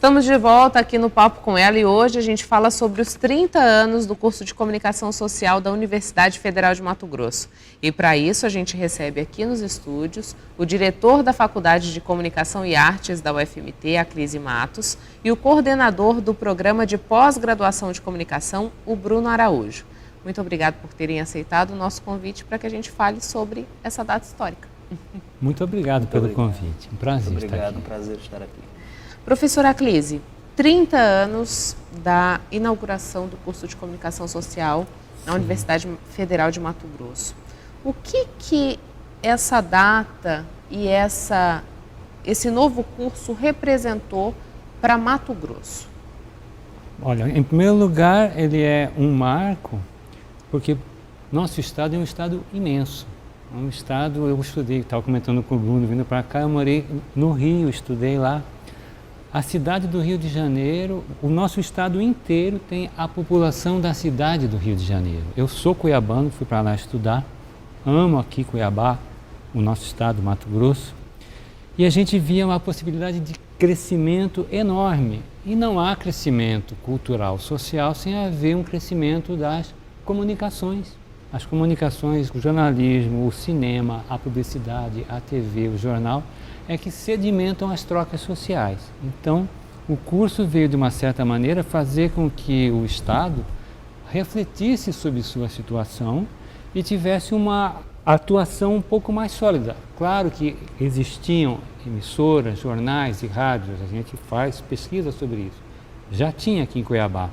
Estamos de volta aqui no Papo com ela e hoje a gente fala sobre os 30 anos do curso de Comunicação Social da Universidade Federal de Mato Grosso. E para isso a gente recebe aqui nos estúdios o diretor da Faculdade de Comunicação e Artes da UFMT, Aclise Matos, e o coordenador do Programa de Pós-Graduação de Comunicação, o Bruno Araújo. Muito obrigado por terem aceitado o nosso convite para que a gente fale sobre essa data histórica. Muito obrigado pelo convite. Um prazer estar aqui. Obrigado, um prazer estar aqui. Professora Aclise, 30 anos da inauguração do curso de Comunicação Social na Universidade Federal de Mato Grosso. O que essa data e esse novo curso representou para Mato Grosso? Olha, em primeiro lugar, ele é um marco, porque nosso estado é um estado imenso. É um estado, eu estudei, estava comentando com o Bruno, vindo para cá, eu morei no Rio, estudei lá. A cidade do Rio de Janeiro, o nosso estado inteiro tem a população da cidade do Rio de Janeiro. Eu sou cuiabano, fui para lá estudar, amo aqui Cuiabá, o nosso estado, Mato Grosso, e a gente via uma possibilidade de crescimento enorme. E não há crescimento cultural, social, sem haver um crescimento das comunicações. As comunicações, o jornalismo, o cinema, a publicidade, a TV, o jornal, é que sedimentam as trocas sociais. Então, o curso veio, de uma certa maneira, fazer com que o Estado refletisse sobre sua situação e tivesse uma atuação um pouco mais sólida. Claro que existiam emissoras, jornais e rádios, a gente faz pesquisa sobre isso. Já tinha aqui em Cuiabá.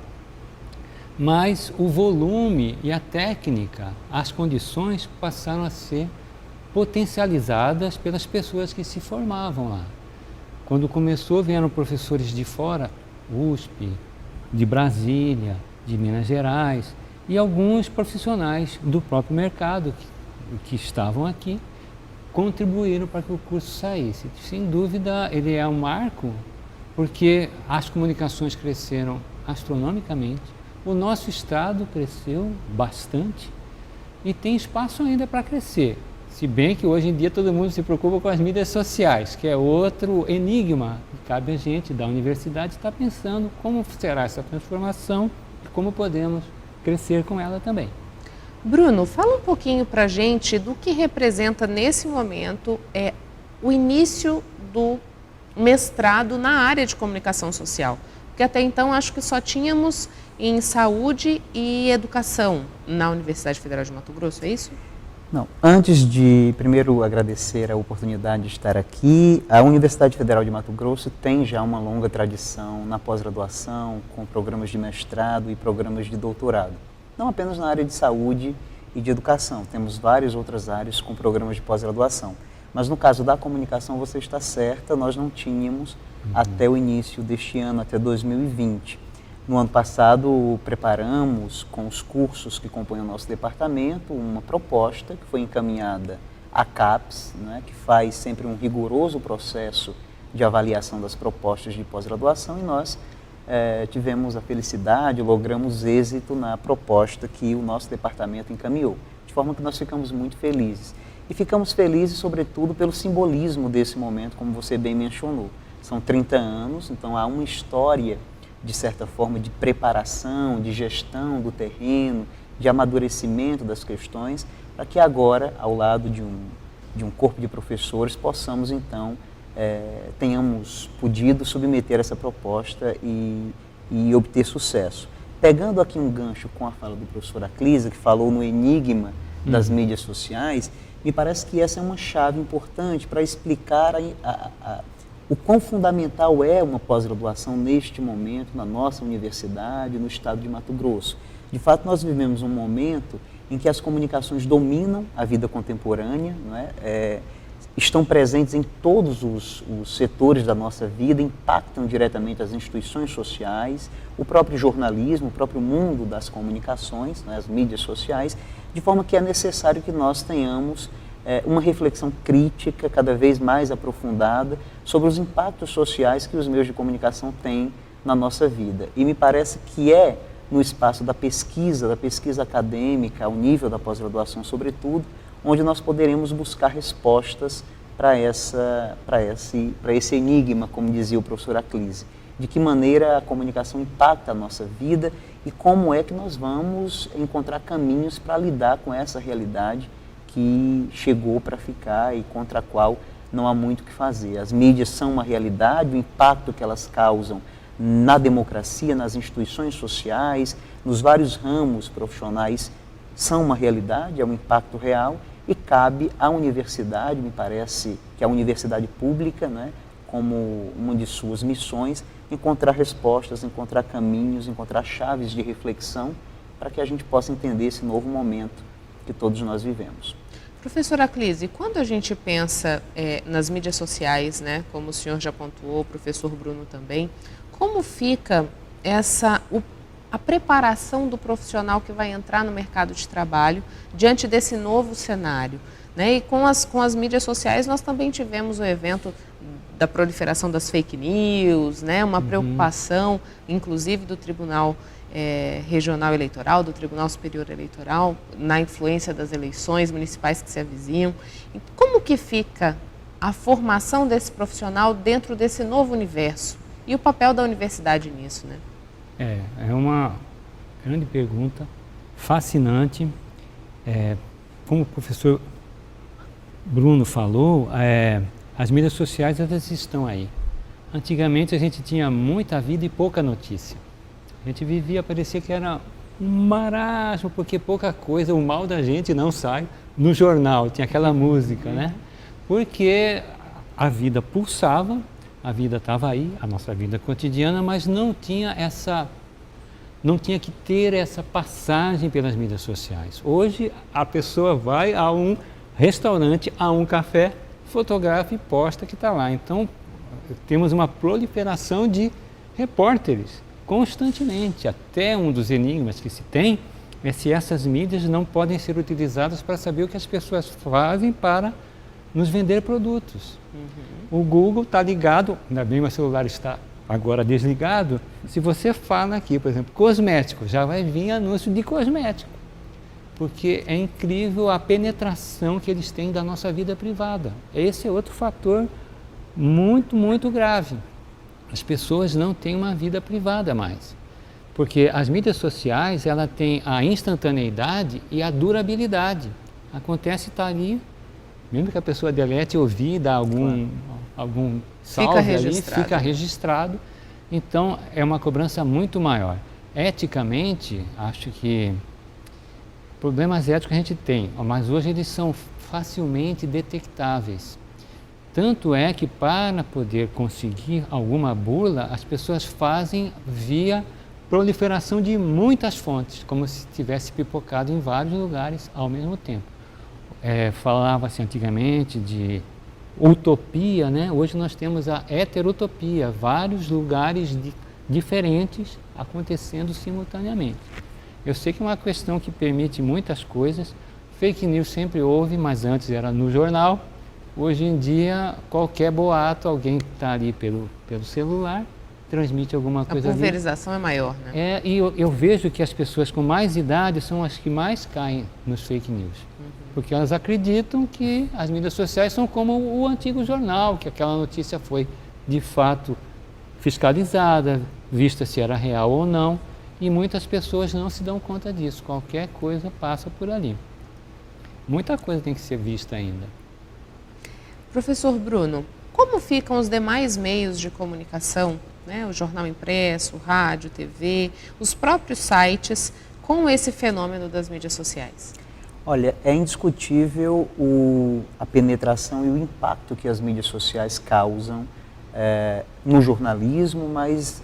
Mas o volume e a técnica, as condições passaram a ser potencializadas pelas pessoas que se formavam lá. Quando começou, vieram professores de fora, USP, de Brasília, de Minas Gerais, e alguns profissionais do próprio mercado que estavam aqui, contribuíram para que o curso saísse. Sem dúvida, ele é um marco, porque as comunicações cresceram astronomicamente, o nosso estado cresceu bastante e tem espaço ainda para crescer. Se bem que hoje em dia todo mundo se preocupa com as mídias sociais, que é outro enigma que cabe a gente da universidade estar pensando como será essa transformação e como podemos crescer com ela também. Bruno, fala um pouquinho para a gente do que representa nesse momento o início do mestrado na área de comunicação social. Porque até então acho que só tínhamos em saúde e educação na Universidade Federal de Mato Grosso, é isso? Não, antes de primeiro agradecer a oportunidade de estar aqui, a Universidade Federal de Mato Grosso tem já uma longa tradição na pós-graduação, com programas de mestrado e programas de doutorado. Não apenas na área de saúde e de educação, temos várias outras áreas com programas de pós-graduação. Mas no caso da comunicação, você está certa, nós não tínhamos até o início deste ano, até 2020. No ano passado, preparamos com os cursos que compõem o nosso departamento uma proposta que foi encaminhada à CAPES, né, que faz sempre um rigoroso processo de avaliação das propostas de pós-graduação, e nós tivemos a felicidade, logramos êxito na proposta que o nosso departamento encaminhou, de forma que nós ficamos muito felizes. E ficamos felizes, sobretudo, pelo simbolismo desse momento, como você bem mencionou. São 30 anos, então há uma história, de certa forma, de preparação, de gestão do terreno, de amadurecimento das questões, para que agora, ao lado de um corpo de professores, possamos, então, tenhamos podido submeter essa proposta e obter sucesso. Pegando aqui um gancho com a fala do professor Aclise, que falou no enigma das mídias sociais, me parece que essa é uma chave importante para explicar o quão fundamental é uma pós-graduação neste momento, na nossa universidade, no estado de Mato Grosso. De fato, nós vivemos um momento em que as comunicações dominam a vida contemporânea, não é? Estão presentes em todos os setores da nossa vida, impactam diretamente as instituições sociais, o próprio jornalismo, o próprio mundo das comunicações, né, as mídias sociais, de forma que é necessário que nós tenhamos uma reflexão crítica cada vez mais aprofundada sobre os impactos sociais que os meios de comunicação têm na nossa vida. E me parece que é no espaço da pesquisa acadêmica, ao nível da pós-graduação sobretudo, onde nós poderemos buscar respostas para esse enigma, como dizia o professor Aclise. de que maneira a comunicação impacta a nossa vida e como é que nós vamos encontrar caminhos para lidar com essa realidade que chegou para ficar e contra a qual não há muito o que fazer. As mídias são uma realidade, o impacto que elas causam na democracia, nas instituições sociais, nos vários ramos profissionais são uma realidade, é um impacto real e cabe à universidade, me parece que a universidade pública, né, como uma de suas missões, encontrar respostas, encontrar caminhos, encontrar chaves de reflexão para que a gente possa entender esse novo momento que todos nós vivemos. Professora Clise, quando a gente pensa nas mídias sociais, né, como o senhor já pontuou, o professor Bruno também, como fica a preparação do profissional que vai entrar no mercado de trabalho diante desse novo cenário? Né? E com as mídias sociais nós também tivemos o evento da proliferação das fake news, né? Uma preocupação, inclusive do Tribunal Regional Eleitoral, do Tribunal Superior Eleitoral, na influência das eleições municipais que se avizinham. E como que fica a formação desse profissional dentro desse novo universo? E o papel da universidade nisso, né? É uma grande pergunta, fascinante. Como o professor Bruno falou, as mídias sociais elas estão aí. Antigamente a gente tinha muita vida e pouca notícia. A gente vivia, parecia que era um marasmo, porque pouca coisa, o mal da gente não sai no jornal, tinha aquela música, né? Porque a vida pulsava, a vida estava aí, a nossa vida cotidiana, mas não tinha que ter essa passagem pelas mídias sociais. Hoje a pessoa vai a um restaurante, a um café, fotografa e posta que está lá. Então temos uma proliferação de repórteres constantemente. Até um dos enigmas que se tem é se essas mídias não podem ser utilizadas para saber o que as pessoas fazem para nos vender produtos. O Google está ligado, ainda bem meu celular está agora desligado, se você fala aqui, por exemplo, cosmético, já vai vir anúncio de cosmético, porque é incrível a penetração que eles têm da nossa vida privada. Esse é outro fator muito, muito grave. As pessoas não têm uma vida privada mais, porque as mídias sociais, ela tem a instantaneidade e a durabilidade. Acontece estar ali, mesmo que a pessoa delete ou ouvir, dá algum salve ali, fica registrado. Então, é uma cobrança muito maior. Eticamente, acho que problemas éticos a gente tem, mas hoje eles são facilmente detectáveis. Tanto é que para poder conseguir alguma burla, as pessoas fazem via proliferação de muitas fontes, como se tivesse pipocado em vários lugares ao mesmo tempo. Falava-se antigamente de utopia, né? Hoje nós temos a heterotopia, vários lugares diferentes acontecendo simultaneamente. Eu sei que é uma questão que permite muitas coisas, fake news sempre houve, mas antes era no jornal. Hoje em dia, qualquer boato, alguém que está ali pelo celular, transmite alguma coisa ali. A pulverização é maior, né? E eu vejo que as pessoas com mais idade são as que mais caem nos fake news. Porque elas acreditam que as mídias sociais são como o antigo jornal, que aquela notícia foi, de fato, fiscalizada, vista se era real ou não. E muitas pessoas não se dão conta disso. Qualquer coisa passa por ali. Muita coisa tem que ser vista ainda. Professor Bruno, como ficam os demais meios de comunicação, né? O jornal impresso, o rádio, TV, os próprios sites, com esse fenômeno das mídias sociais? Olha, é indiscutível a penetração e o impacto que as mídias sociais causam no jornalismo, mas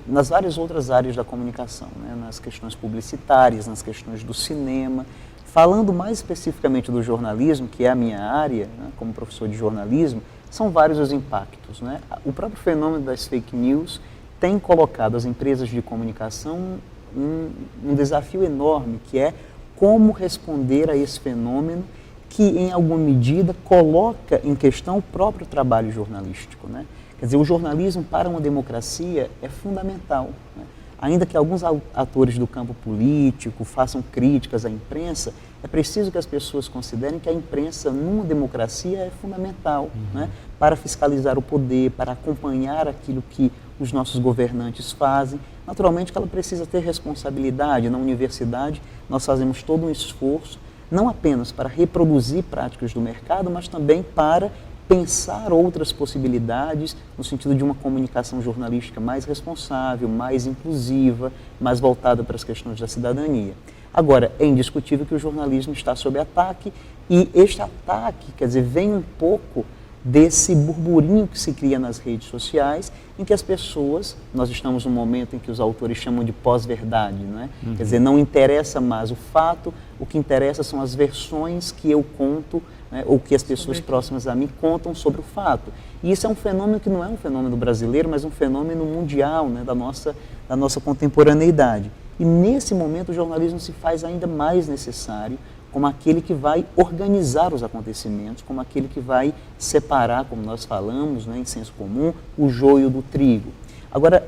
nas várias outras áreas da comunicação, né? Nas questões publicitárias, nas questões do cinema. Falando mais especificamente do jornalismo, que é a minha área, né, como professor de jornalismo, são vários os impactos, né? O próprio fenômeno das fake news tem colocado as empresas de comunicação um desafio enorme, que é como responder a esse fenômeno que, em alguma medida, coloca em questão o próprio trabalho jornalístico, né? Quer dizer, o jornalismo para uma democracia é fundamental, né? ainda que alguns atores do campo político façam críticas à imprensa, é preciso que as pessoas considerem que a imprensa, numa democracia, é fundamental, né, para fiscalizar o poder, para acompanhar aquilo que os nossos governantes fazem. Naturalmente que ela precisa ter responsabilidade. Na universidade, nós fazemos todo um esforço, não apenas para reproduzir práticas do mercado, mas também para pensar outras possibilidades no sentido de uma comunicação jornalística mais responsável, mais inclusiva, mais voltada para as questões da cidadania. Agora, é indiscutível que o jornalismo está sob ataque e este ataque, quer dizer, vem um pouco desse burburinho que se cria nas redes sociais, em que as pessoas, nós estamos num momento em que os autores chamam de pós-verdade, não é? Quer dizer, não interessa mais o fato, o que interessa são as versões que eu conto, né, ou que as pessoas próximas a mim contam sobre o fato. E isso é um fenômeno que não é um fenômeno brasileiro, mas um fenômeno mundial, né, da nossa contemporaneidade. E nesse momento o jornalismo se faz ainda mais necessário, como aquele que vai organizar os acontecimentos, como aquele que vai separar, como nós falamos, né, em senso comum, o joio do trigo. Agora,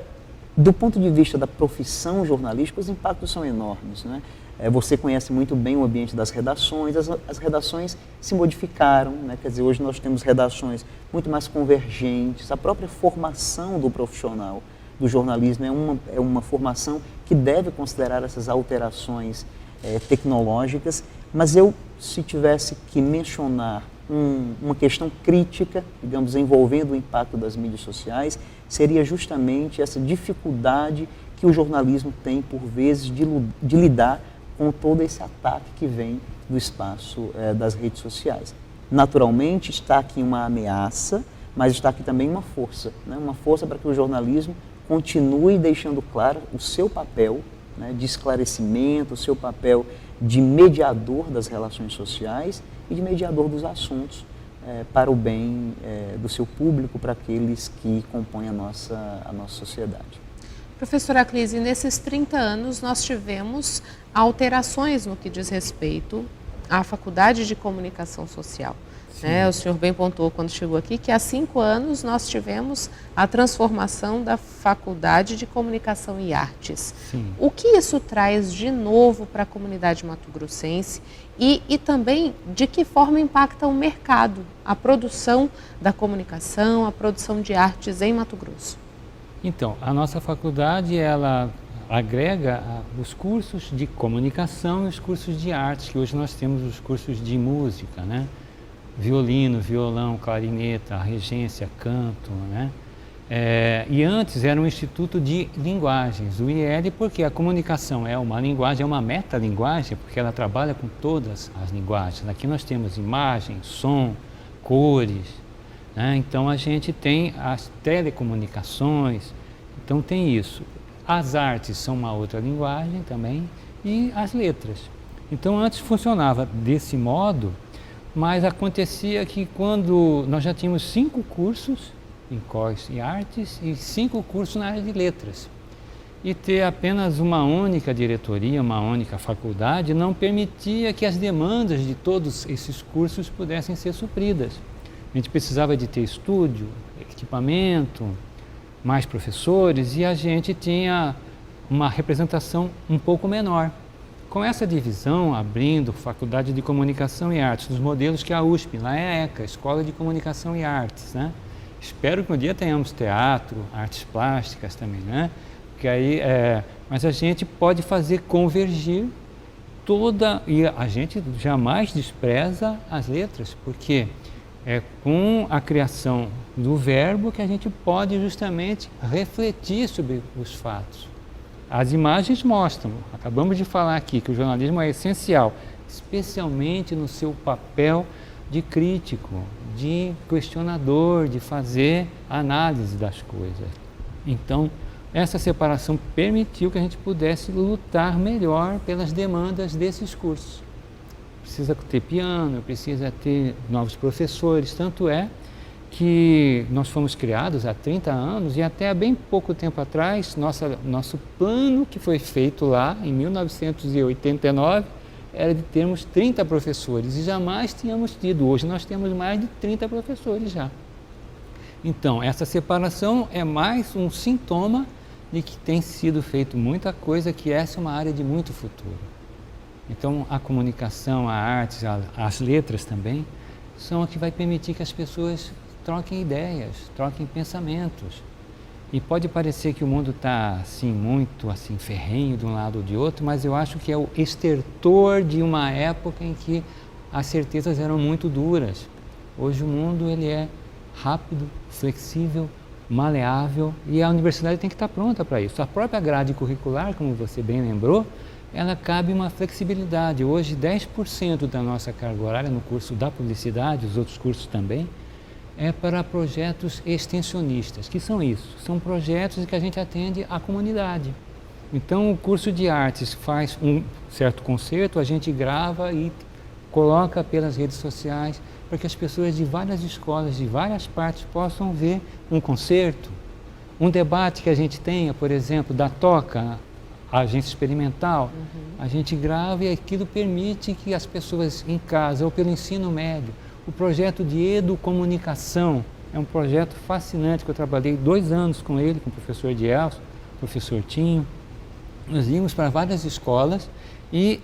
do ponto de vista da profissão jornalística, os impactos são enormes, né? Você conhece muito bem o ambiente das redações, as redações se modificaram, né? Quer dizer, hoje nós temos redações muito mais convergentes, a própria formação do profissional do jornalismo é uma formação que deve considerar essas alterações tecnológicas, mas se tivesse que mencionar uma questão crítica, digamos, envolvendo o impacto das mídias sociais, seria justamente essa dificuldade que o jornalismo tem, por vezes, de lidar com todo esse ataque que vem do espaço das redes sociais. Naturalmente, está aqui uma ameaça, mas está aqui também uma força, né? Uma força para que o jornalismo continue deixando claro o seu papel, né, de esclarecimento, o seu papel de mediador das relações sociais e de mediador dos assuntos para o bem do seu público, para aqueles que compõem a nossa sociedade. Professora Aclise, nesses 30 anos nós tivemos alterações no que diz respeito à Faculdade de Comunicação Social. O senhor bem pontuou quando chegou aqui que há 5 anos nós tivemos a transformação da Faculdade de Comunicação e Artes. Sim. O que isso traz de novo para a comunidade mato-grossense e também de que forma impacta o mercado, a produção da comunicação, a produção de artes em Mato Grosso? Então, a nossa faculdade, ela agrega os cursos de comunicação e os cursos de artes, que hoje nós temos os cursos de música, né? Violino, violão, clarineta, regência, canto, né? E antes era um instituto de linguagens, o IEL, porque a comunicação é uma linguagem, é uma metalinguagem, porque ela trabalha com todas as linguagens. Aqui nós temos imagem, som, cores, né? Então a gente tem as telecomunicações, então tem isso. As artes são uma outra linguagem também e as letras. Então antes funcionava desse modo, mas acontecia que quando nós já tínhamos 5 cursos em COIS e artes e 5 cursos na área de letras. E ter apenas uma única diretoria, uma única faculdade, não permitia que as demandas de todos esses cursos pudessem ser supridas. A gente precisava de ter estúdio, equipamento, mais professores, e a gente tinha uma representação um pouco menor. Com essa divisão, abrindo Faculdade de Comunicação e Artes, nos modelos que a USP, lá é a ECA, Escola de Comunicação e Artes, né? Espero que um dia tenhamos teatro, artes plásticas também, né? Porque aí, mas a gente pode fazer convergir e a gente jamais despreza as letras, porque é com a criação do verbo que a gente pode justamente refletir sobre os fatos. As imagens mostram, acabamos de falar aqui, que o jornalismo é essencial, especialmente no seu papel de crítico, de questionador, de fazer análise das coisas. Então, essa separação permitiu que a gente pudesse lutar melhor pelas demandas desses cursos. Precisa ter piano, precisa ter novos professores, tanto é que nós fomos criados há 30 anos e até há bem pouco tempo atrás, nosso plano que foi feito lá em 1989 era de termos 30 professores e jamais tínhamos tido. Hoje nós temos mais de 30 professores já. Então, essa separação é mais um sintoma de que tem sido feito muita coisa, que essa é uma área de muito futuro. Então, a comunicação, a arte, as letras também, são a que vai permitir que as pessoas troquem ideias, troquem pensamentos. E pode parecer que o mundo está assim, muito assim, ferrenho de um lado ou de outro, mas eu acho que é o estertor de uma época em que as certezas eram muito duras. Hoje o mundo ele é rápido, flexível, maleável, e a universidade tem que estar pronta para isso. A própria grade curricular, como você bem lembrou, ela cabe uma flexibilidade. Hoje 10% da nossa carga horária no curso da publicidade, os outros cursos também, é para projetos extensionistas. Que são isso? São projetos em que a gente atende a comunidade. Então o curso de artes faz um certo concerto, a gente grava e coloca pelas redes sociais para que as pessoas de várias escolas, de várias partes, possam ver um concerto, um debate que a gente tenha, por exemplo, da Toca, a agência experimental, a gente grava e aquilo permite que as pessoas em casa ou pelo ensino médio, o projeto de educomunicação é um projeto fascinante que eu trabalhei 2 anos com ele, com o professor Edielson, professor Tinho. Nós íamos para várias escolas e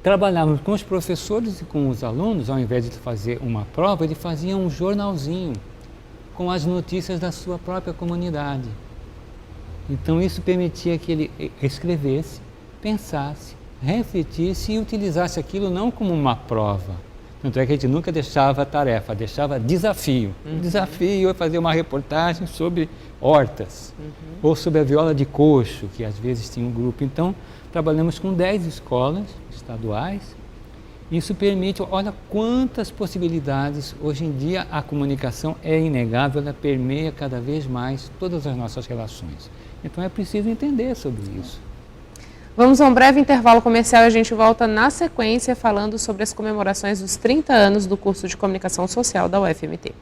trabalhávamos com os professores e com os alunos. Ao invés de fazer uma prova, ele fazia um jornalzinho com as notícias da sua própria comunidade. Então isso permitia que ele escrevesse, pensasse, refletisse e utilizasse aquilo não como uma prova. Tanto é que a gente nunca deixava tarefa, deixava desafio. O desafio é fazer uma reportagem sobre hortas, ou sobre a viola de coxo, que às vezes tinha um grupo. Então, trabalhamos com 10 escolas estaduais. Isso permite, olha quantas possibilidades. Hoje em dia a comunicação é inegável, ela permeia cada vez mais todas as nossas relações. Então é preciso entender sobre isso. Vamos a um breve intervalo comercial e a gente volta na sequência falando sobre as comemorações dos 30 anos do curso de Comunicação Social da UFMT.